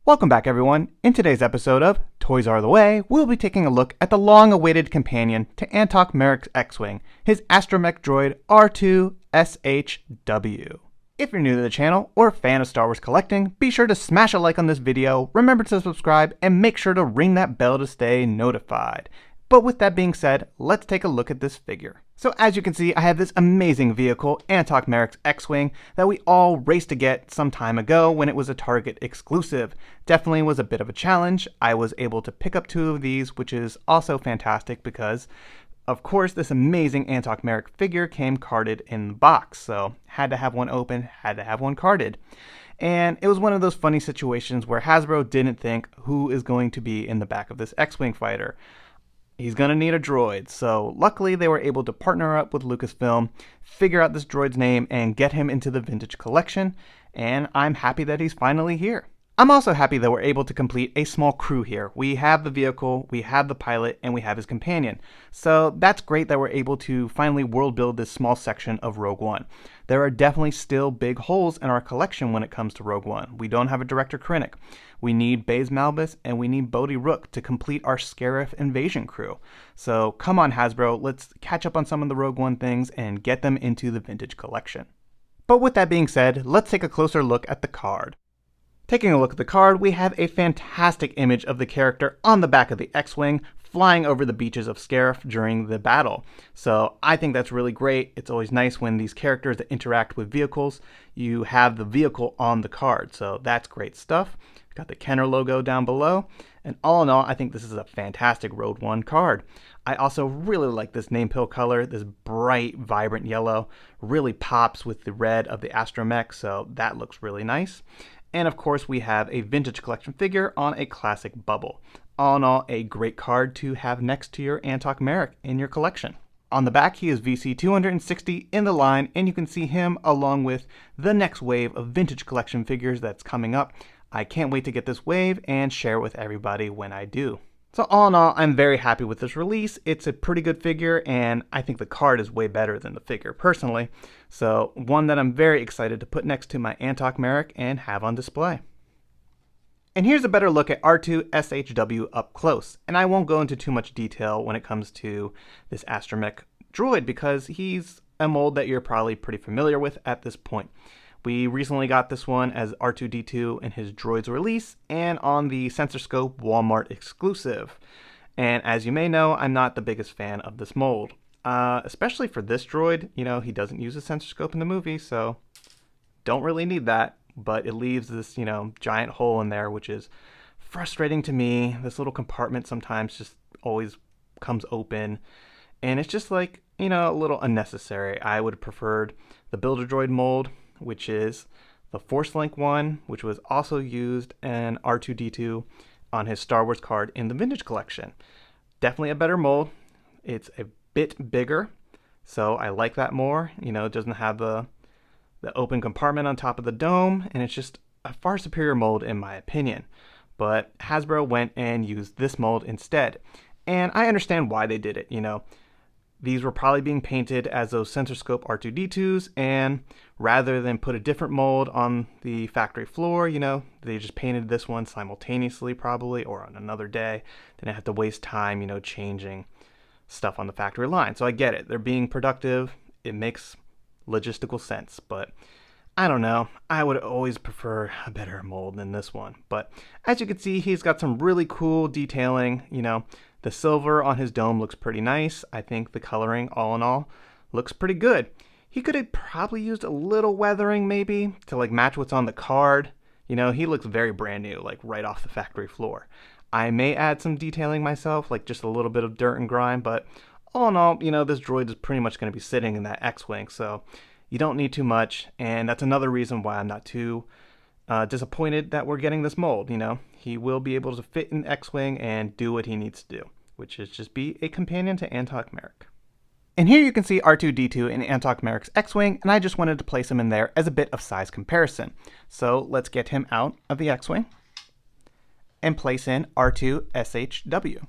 Welcome back, everyone. In today's episode of Toys Are the Way, we'll be taking a look at the long-awaited companion to Antoc Merrick's X-Wing, his astromech droid R2-SHW. If you're new to the channel or a fan of Star Wars collecting, be sure to smash a like on this video, remember to subscribe, and make sure to ring that bell to stay notified. But with that being said, let's take a look at this figure. So as you can see, I have this amazing vehicle, Antoc Merrick's X-Wing, that we all raced to get some time ago when it was a Target exclusive. Definitely was a bit of a challenge. I was able to pick up 2 of these, which is also fantastic because, of course, this amazing Antoc Merrick figure came carded in the box. So had to have one open, had to have one carded. And it was one of those funny situations where Hasbro didn't think who is going to be in the back of this X-Wing fighter. He's going to need a droid, so luckily they were able to partner up with Lucasfilm, figure out this droid's name, and get him into the vintage collection, and I'm happy that he's finally here. I'm also happy that we're able to complete a small crew here. We have the vehicle, we have the pilot, and we have his companion. So that's great that we're able to finally world build this small section of Rogue One. There are definitely still big holes in our collection when it comes to Rogue One. We don't have a Director Krennic. We need Baze Malbus, and we need Bodhi Rook to complete our Scarif invasion crew. So come on, Hasbro, let's catch up on some of the Rogue One things and get them into the vintage collection. But with that being said, let's take a closer look at the card. Taking a look at the card, we have a fantastic image of the character on the back of the X-Wing flying over the beaches of Scarif during the battle. So I think that's really great. It's always nice when these characters that interact with vehicles, you have the vehicle on the card. So that's great stuff. Got the Kenner logo down below. And all in all, I think this is a fantastic Rogue One card. I also really like this name pill color. This bright, vibrant yellow really pops with the red of the astromech. So that looks really nice. And of course, we have a vintage collection figure on a classic bubble. All in all, a great card to have next to your Antoc Merrick in your collection. On the back, he is VC 260 in the line, and you can see him along with the next wave of vintage collection figures that's coming up. I can't wait to get this wave and share it with everybody when I do. So all in all, I'm very happy with this release. It's a pretty good figure, and I think the card is way better than the figure personally. So one that I'm very excited to put next to my Antoc Merrick and have on display. And here's a better look at R2-SHW up close. And I won't go into too much detail when it comes to this astromech droid because he's a mold that you're probably pretty familiar with at this point. We recently got this one as R2-D2 in his Droids release and on the SensorScope Walmart exclusive. And as you may know, I'm not the biggest fan of this mold. Especially for this droid, you know, he doesn't use a SensorScope in the movie, so don't really need that. But it leaves this, you know, giant hole in there, which is frustrating to me. This little compartment sometimes just always comes open. And it's just like, you know, a little unnecessary. I would have preferred the Build-A-Droid mold, which is the Force Link one, which was also used in R2-D2 on his Star Wars card in the vintage collection. Definitely a better mold. It's a bit bigger, so I like that more. You know, it doesn't have the open compartment on top of the dome, and it's just a far superior mold in my opinion. But Hasbro went and used this mold instead, and I understand why they did it. You know, these were probably being painted as those SensorScope R2-D2s, and rather than put a different mold on the factory floor, you know, they just painted this one simultaneously probably, or on another day. They didn't have to waste time, you know, changing stuff on the factory line. So I get it. They're being productive. It makes logistical sense, but I don't know. I would always prefer a better mold than this one. But as you can see, he's got some really cool detailing, you know. The silver on his dome looks pretty nice. I think the coloring, all in all, looks pretty good. He could have probably used a little weathering maybe to like match what's on the card. You know, he looks very brand new, like right off the factory floor. I may add some detailing myself, like just a little bit of dirt and grime, but all in all, you know, this droid is pretty much going to be sitting in that X-Wing, so you don't need too much, and that's another reason why I'm not too disappointed that we're getting this mold. You know, he will be able to fit in X-Wing and do what he needs to do, which is just be a companion to Antoc Merrick. And here you can see R2-D2 in Antoc Merrick's X-Wing, and I just wanted to place him in there as a bit of size comparison. So let's get him out of the X-Wing and place in R2-SHW.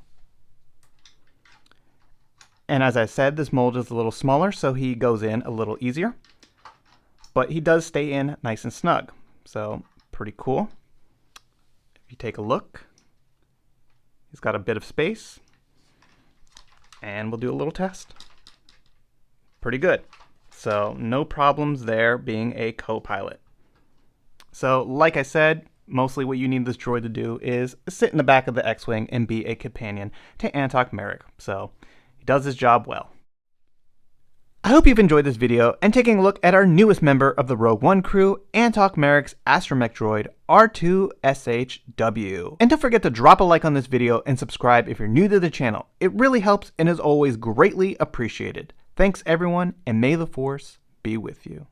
And as I said, this mold is a little smaller, so he goes in a little easier. But he does stay in nice and snug. So pretty cool. If you take a look, he's got a bit of space. And we'll do a little test. Pretty good. So no problems there being a co-pilot. So like I said, mostly what you need this droid to do is sit in the back of the X-Wing and be a companion to Antoc Merrick. So he does his job well. I hope you've enjoyed this video and taking a look at our newest member of the Rogue One crew, Antoc Merrick's astromech droid, R2-SHW. And don't forget to drop a like on this video and subscribe if you're new to the channel. It really helps and is always greatly appreciated. Thanks everyone, and may the Force be with you.